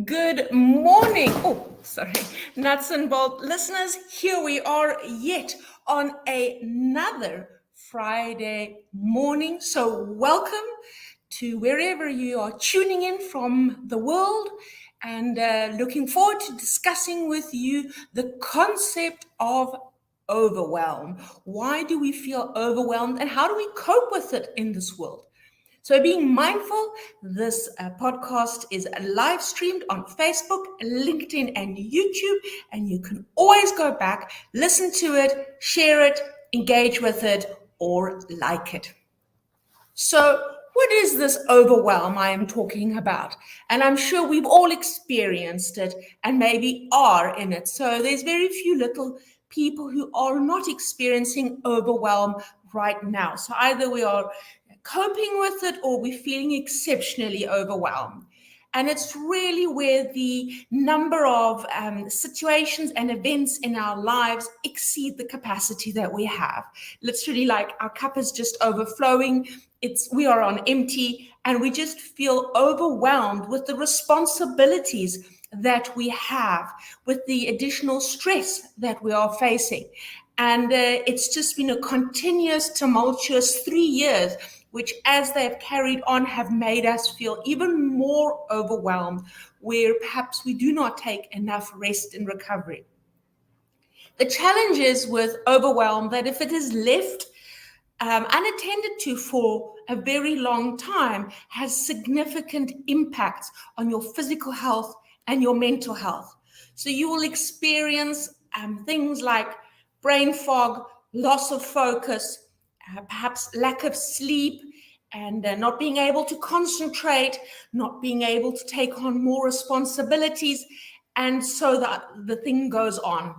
Good morning. Nuts and bolt listeners. Here we are yet on another Friday morning. So, welcome to wherever you are tuning in from the world, and looking forward to discussing with you the concept of overwhelm. Why do we feel overwhelmed, and how do we cope with it in this world? So, being mindful, this podcast is live streamed on Facebook, LinkedIn, and YouTube, and you can always go back, listen to it, share it, engage with it, or like it. So, what is this overwhelm I am talking about? And I'm sure we've all experienced it and maybe are in it. So, there's very few little people who are not experiencing overwhelm right now. So, either we are coping with it or we're feeling exceptionally overwhelmed. And it's really where the number of situations and events in our lives exceed the capacity that we have. Literally, like our cup is just overflowing. We are on empty, and we just feel overwhelmed with the responsibilities that we have, with the additional stress that we are facing. And it's just been a continuous, tumultuous 3 years, which, as they've carried on, have made us feel even more overwhelmed, where perhaps we do not take enough rest and recovery. The challenge is with overwhelm that if it is left unattended to for a very long time, has significant impacts on your physical health and your mental health. So you will experience things like brain fog, loss of focus, perhaps lack of sleep, and not being able to concentrate, not being able to take on more responsibilities, and so the thing goes on.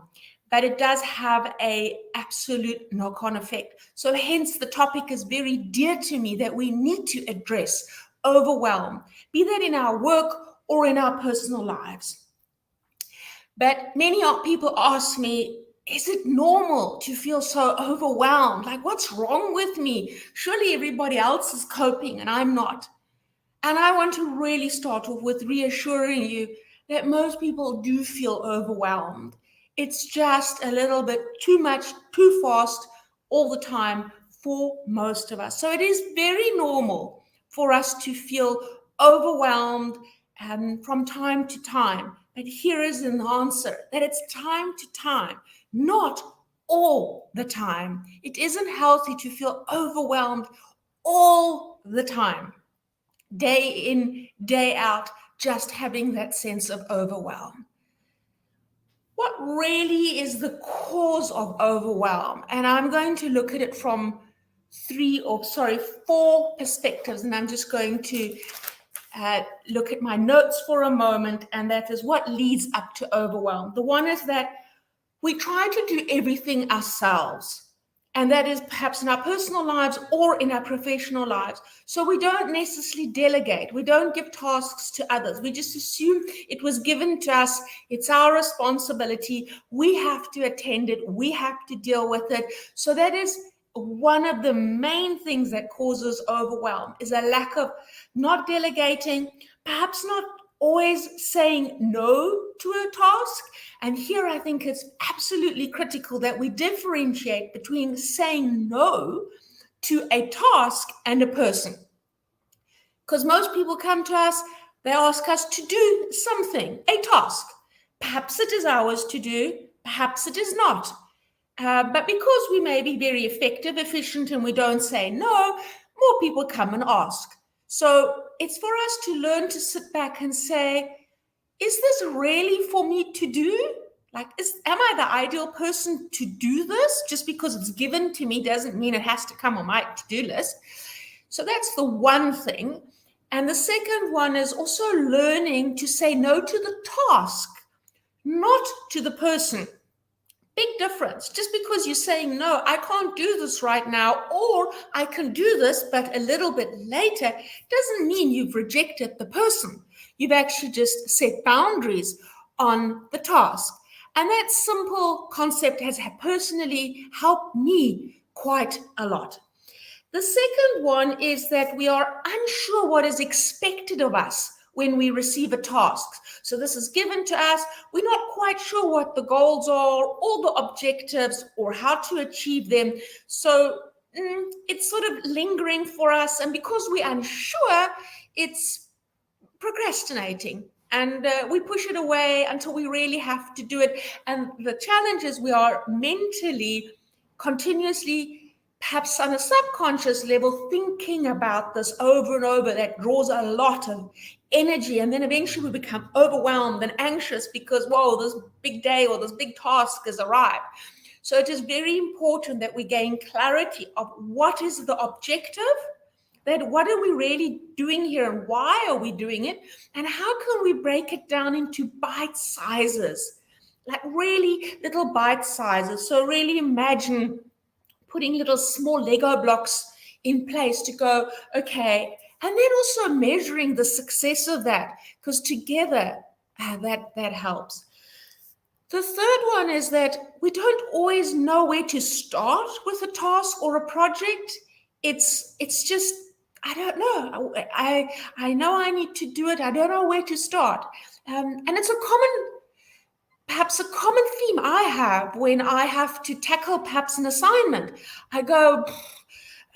But it does have an absolute knock-on effect. So hence the topic is very dear to me, that we need to address overwhelm, be that in our work or in our personal lives. But many people ask me, is it normal to feel so overwhelmed? Like, what's wrong with me? Surely everybody else is coping and I'm not. And I want to really start off with reassuring you that most people do feel overwhelmed. It's just a little bit too much, too fast, all the time for most of us. So it is very normal for us to feel overwhelmed from time to time. But here is an answer, that it's time to time, not all the time. It isn't healthy to feel overwhelmed all the time, day in, day out, just having that sense of overwhelm. What really is the cause of overwhelm? And I'm going to look at it from four perspectives, and I'm just going to look at my notes for a moment, and that is what leads up to overwhelm. The one is that we try to do everything ourselves. And that is perhaps in our personal lives or in our professional lives. So we don't necessarily delegate. We don't give tasks to others. We just assume it was given to us. It's our responsibility. We have to attend it. We have to deal with it. So that is one of the main things that causes overwhelm, is a lack of not delegating, perhaps not always saying no to a task. And here I think it's absolutely critical that we differentiate between saying no to a task and a person. Because most people come to us, they ask us to do something, a task. Perhaps it is ours to do, perhaps it is not. But because we may be very effective, efficient, and we don't say no, more people come and ask. So it's for us to learn to sit back and say, is this really for me to do? Like, am I the ideal person to do this? Just because it's given to me doesn't mean it has to come on my to-do list. So that's the one thing. And the second one is also learning to say no to the task, not to the person. Big difference. Just because you're saying, no, I can't do this right now, or I can do this, but a little bit later, doesn't mean you've rejected the person. You've actually just set boundaries on the task. And that simple concept has personally helped me quite a lot. The second one is that we are unsure what is expected of us when we receive a task. So this is given to us. We're not quite sure what the goals are, or the objectives, or how to achieve them. So it's sort of lingering for us. And because we're unsure, it's procrastinating. And we push it away until we really have to do it. And the challenge is we are mentally, continuously, perhaps on a subconscious level, thinking about this over and over. That draws a lot of energy. And then eventually we become overwhelmed and anxious because, whoa, this big day or this big task has arrived. So it is very important that we gain clarity of what is the objective, that what are we really doing here and why are we doing it, and how can we break it down into bite sizes, like really little bite sizes. So really imagine putting little small Lego blocks in place to go, okay, and then also measuring the success of that, because together that helps. The third one is that we don't always know where to start with a task or a project. It's just, I don't know. I know I need to do it. I don't know where to start. And it's perhaps a common theme I have when I have to tackle perhaps an assignment. I go,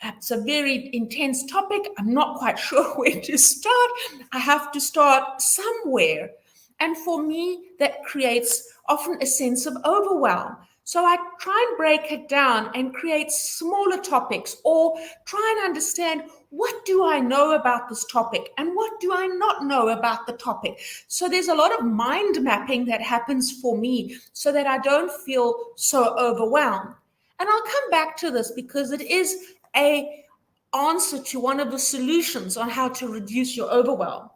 it's a very intense topic. I'm not quite sure where to start. I have to start somewhere. And for me, that creates often a sense of overwhelm. So I try and break it down and create smaller topics, or try and understand, what do I know about this topic and what do I not know about the topic? So there's a lot of mind mapping that happens for me so that I don't feel so overwhelmed. And I'll come back to this because it is an answer to one of the solutions on how to reduce your overwhelm.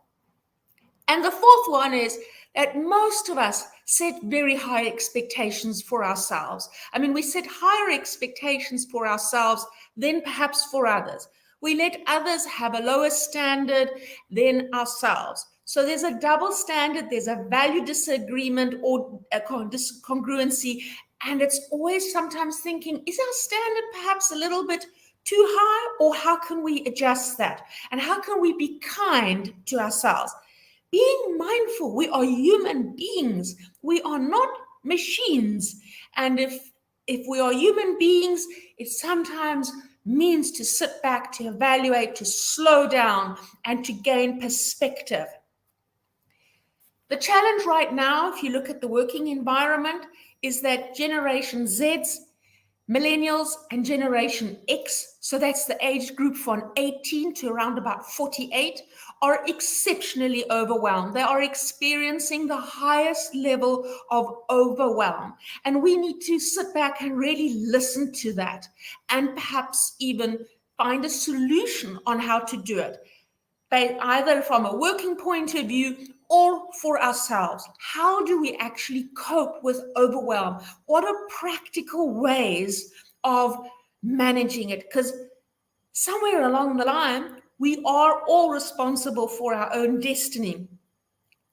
And the fourth one is that most of us set very high expectations for ourselves. I mean, we set higher expectations for ourselves than perhaps for others. We let others have a lower standard than ourselves. So there's a double standard, there's a value disagreement or a discongruency, and it's always sometimes thinking, is our standard perhaps a little bit too high, or how can we adjust that? And how can we be kind to ourselves? Being mindful, we are human beings. We are not machines. And if we are human beings, it sometimes means to sit back, to evaluate, to slow down, and to gain perspective. The challenge right now, if you look at the working environment, is that Generation Zs, Millennials, and Generation X, so that's the age group from 18 to around about 48, are exceptionally overwhelmed. They are experiencing the highest level of overwhelm. And we need to sit back and really listen to that, and perhaps even find a solution on how to do it, either from a working point of view or for ourselves. How do we actually cope with overwhelm? What are practical ways of managing it? Because somewhere along the line, we are all responsible for our own destiny.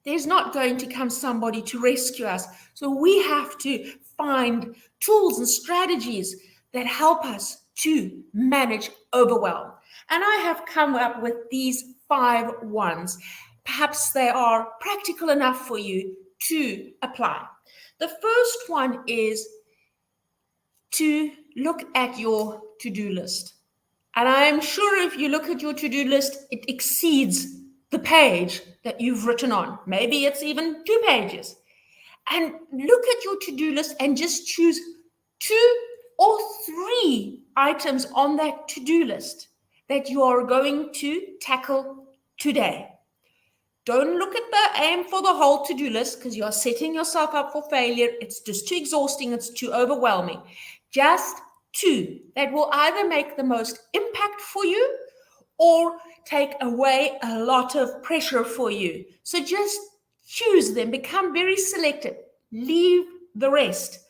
There's not going to come somebody to rescue us. So we have to find tools and strategies that help us to manage overwhelm. And I have come up with these 5 ones. Perhaps they are practical enough for you to apply. The first one is to look at your to-do list. And I'm sure if you look at your to-do list, it exceeds the page that you've written on. Maybe it's even 2 pages. And look at your to-do list and just choose 2 or 3 items on that to-do list that you are going to tackle today. Don't look at the aim for the whole to-do list, because you are setting yourself up for failure. It's just too exhausting. It's too overwhelming. Just 2 that will either make the most impact for you or take away a lot of pressure for you. So just choose them. Become very selective. Leave the rest.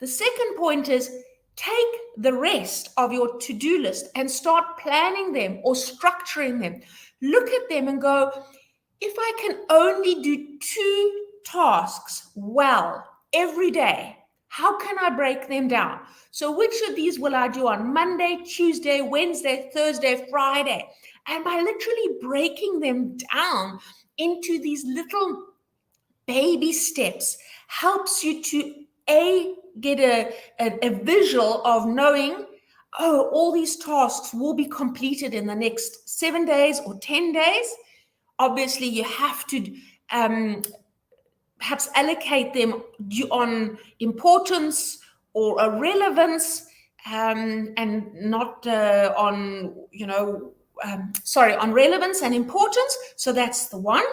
The second point is, take the rest of your to-do list and start planning them or structuring them. Look at them and go, if I can only do 2 tasks well every day, how can I break them down? So which of these will I do on Monday, Tuesday, Wednesday, Thursday, Friday? And by literally breaking them down into these little baby steps helps you to get a visual of knowing, oh, all these tasks will be completed in the next 7 days or 10 days. Obviously, you have to perhaps allocate them on importance or a relevance, and not on, on relevance and importance. So that's the one.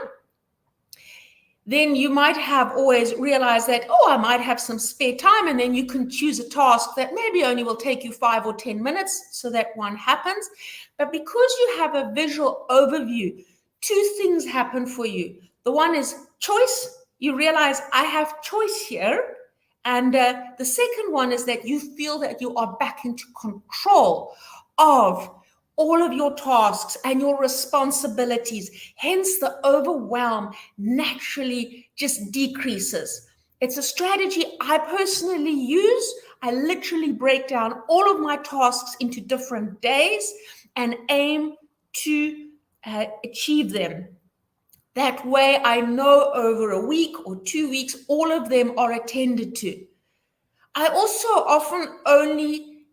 Then you might have always realized that, oh, I might have some spare time, and then you can choose a task that maybe only will take you 5 or 10 minutes, so that one happens. But because you have a visual overview, 2 things happen for you. The one is choice. You realize I have choice here. And the second one is that you feel that you are back into control of all of your tasks and your responsibilities. Hence, the overwhelm naturally just decreases. It's a strategy I personally use. I literally break down all of my tasks into different days and aim to achieve them. That way, I know over a week or 2 weeks, all of them are attended to. I also often only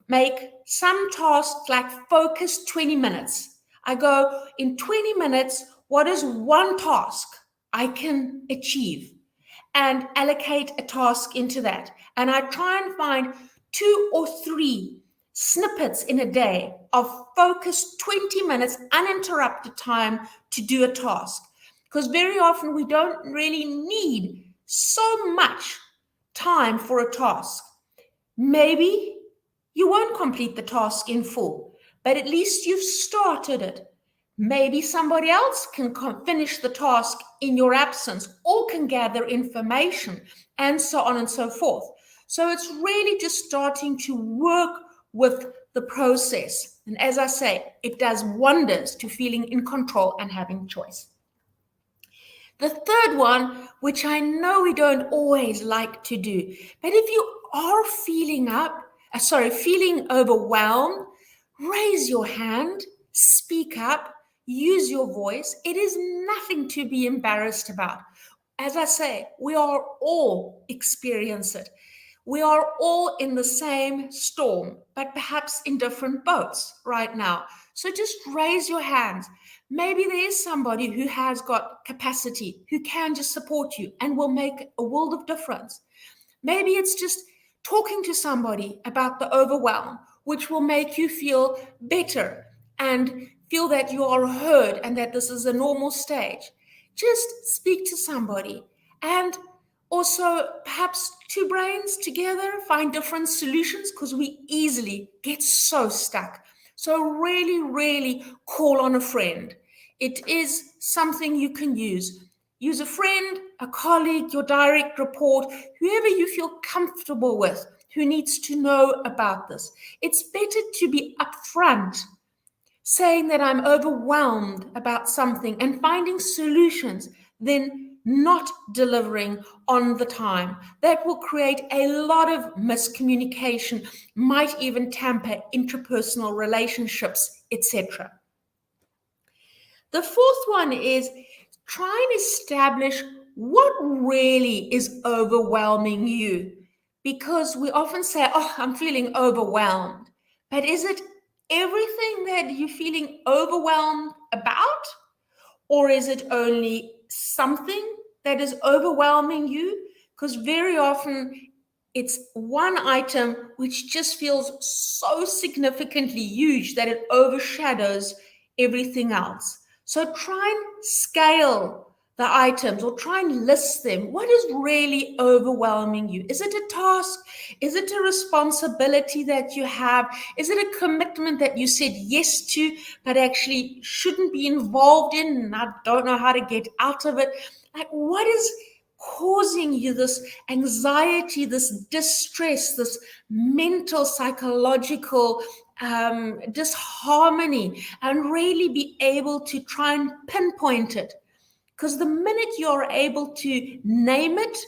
make some tasks like focus 20 minutes. I go, in 20 minutes, what is one task I can achieve? And allocate a task into that. And I try and find 2 or 3 snippets in a day of focused 20 minutes uninterrupted time to do a task. Because very often we don't really need so much time for a task. Maybe you won't complete the task in full, but at least you've started it. Maybe somebody else can finish the task in your absence, or can gather information, and so on and so forth. So it's really just starting to work with the process. And as I say, it does wonders to feeling in control and having choice. The third one, which I know we don't always like to do, but if you are feeling overwhelmed, raise your hand, speak up, use your voice. It is nothing to be embarrassed about. As I say, we are all experience it. We are all in the same storm, but perhaps in different boats right now. So just raise your hands. Maybe there is somebody who has got capacity, who can just support you and will make a world of difference. Maybe it's just talking to somebody about the overwhelm, which will make you feel better and feel that you are heard and that this is a normal stage. Just speak to somebody, and also perhaps 2 brains together find different solutions, because we easily get so stuck. So really, really call on a friend. It is something you can use. Use a friend, a colleague, your direct report, whoever you feel comfortable with, who needs to know about this. It's better to be upfront, saying that I'm overwhelmed about something and finding solutions, than not delivering on the time. That will create a lot of miscommunication, might even tamper interpersonal relationships, etc. The fourth one is try and establish what really is overwhelming you. Because we often say, oh, I'm feeling overwhelmed. But is it everything that you're feeling overwhelmed about? Or is it only something that is overwhelming you? Because very often it's one item which just feels so significantly huge that it overshadows everything else. So try and scale the items, or try and list them. What is really overwhelming you? Is it a task? Is it a responsibility that you have? Is it a commitment that you said yes to, but actually shouldn't be involved in, and I don't know how to get out of it? Like, what is causing you this anxiety, this distress, this mental, psychological disharmony, and really be able to try and pinpoint it. Because the minute you're able to name it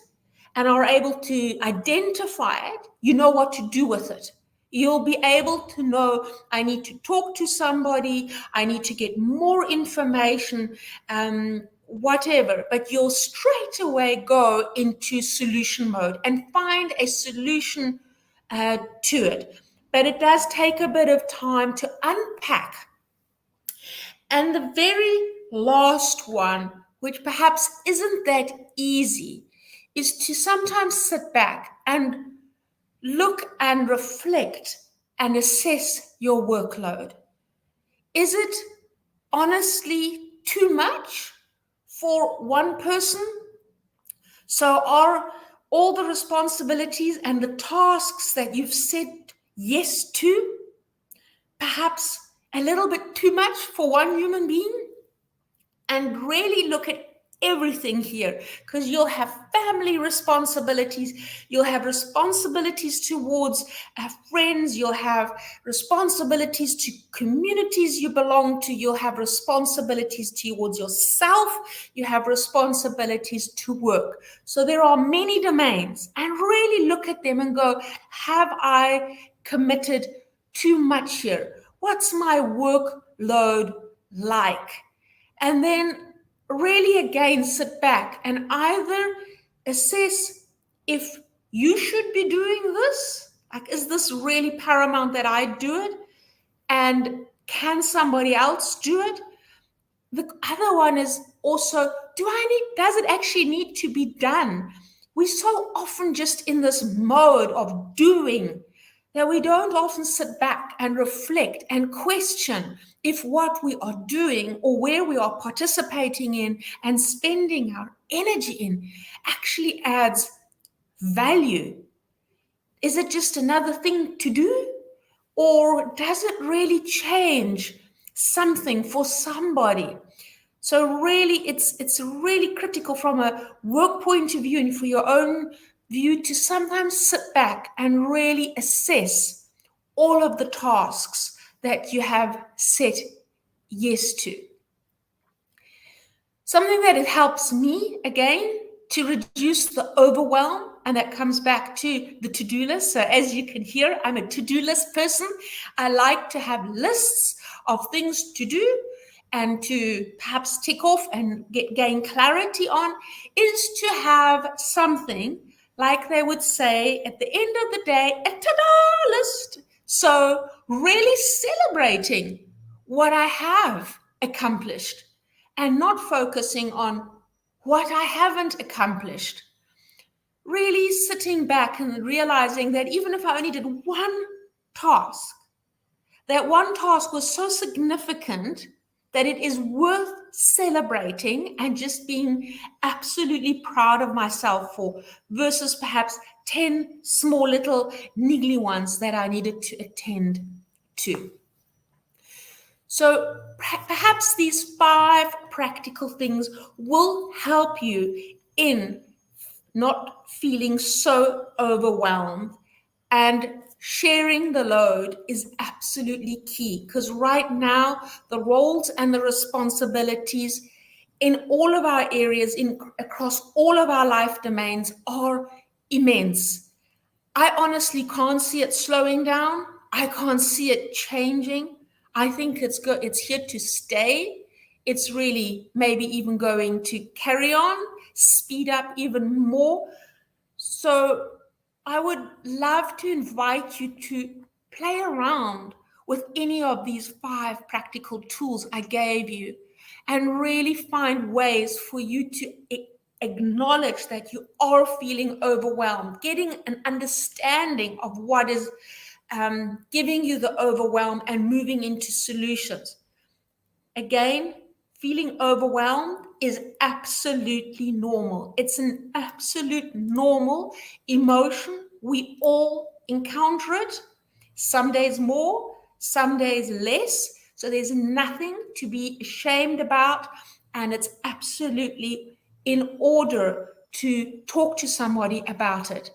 and are able to identify it, you know what to do with it. You'll be able to know, I need to talk to somebody, I need to get more information, whatever. But you'll straight away go into solution mode and find a solution to it. But it does take a bit of time to unpack. And the very last one, which perhaps isn't that easy, is to sometimes sit back and look and reflect and assess your workload. Is it honestly too much for one person? So are all the responsibilities and the tasks that you've said yes to perhaps a little bit too much for one human being? And really look at everything here, because you'll have family responsibilities, you'll have responsibilities towards friends, you'll have responsibilities to communities you belong to, you'll have responsibilities towards yourself, you have responsibilities to work. So there are many domains, and really look at them and go, have I committed too much here? What's my workload like? And then really again sit back and either assess if you should be doing this, like, is this really paramount that I do it? And can somebody else do it? The other one is also, does it actually need to be done? We're so often just in this mode of doing that we don't often sit back and reflect and question if what we are doing or where we are participating in and spending our energy in actually adds value. Is it just another thing to do? Or does it really change something for somebody? So really, it's really critical from a work point of view and for your own view to sometimes sit back and really assess all of the tasks that you have said yes to. Something that it helps me, again, to reduce the overwhelm, and that comes back to the to-do list. So as you can hear, I'm a to-do list person. I like to have lists of things to do and to perhaps tick off and gain clarity on, is to have something like they would say at the end of the day, a ta-da list. So really celebrating what I have accomplished and not focusing on what I haven't accomplished. Really sitting back and realizing that even if I only did one task, that one task was so significant that it is worth celebrating and just being absolutely proud of myself for, versus perhaps 10 small little niggly ones that I needed to attend to. So perhaps these 5 practical things will help you in not feeling so overwhelmed, and sharing the load is absolutely key, because right now the roles and the responsibilities in all of our areas, across all of our life domains, are immense. I honestly can't see it slowing down. I can't see it changing. I think it's here to stay. It's really maybe even going to carry on, speed up even more. So I would love to invite you to play around with any of these 5 practical tools I gave you and really find ways for you to acknowledge that you are feeling overwhelmed, getting an understanding of what is giving you the overwhelm and moving into solutions. Again, feeling overwhelmed is absolutely normal. It's an absolute normal emotion. We all encounter it. Some days more, some days less. So there's nothing to be ashamed about. And it's absolutely in order to talk to somebody about it.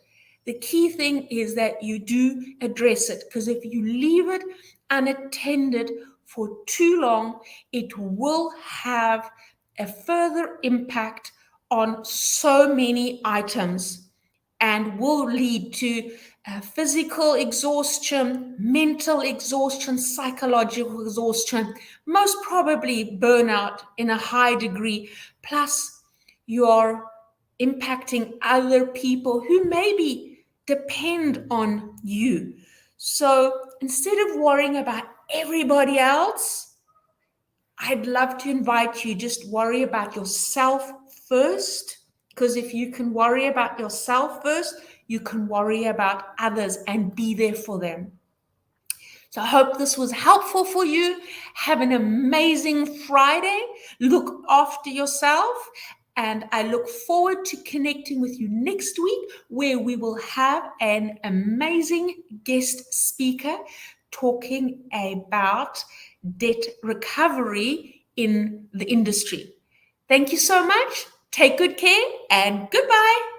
The key thing is that you do address it, because if you leave it unattended for too long, it will have a further impact on so many items and will lead to physical exhaustion, mental exhaustion, psychological exhaustion, most probably burnout in a high degree, plus you're impacting other people who maybe depend on you. So instead of worrying about everybody else, I'd love to invite you just worry about yourself first, because if you can worry about yourself first, you can worry about others and be there for them. So I hope this was helpful for you. Have an amazing Friday. Look after yourself. And I look forward to connecting with you next week, where we will have an amazing guest speaker talking about debt recovery in the industry. Thank you so much. Take good care and goodbye.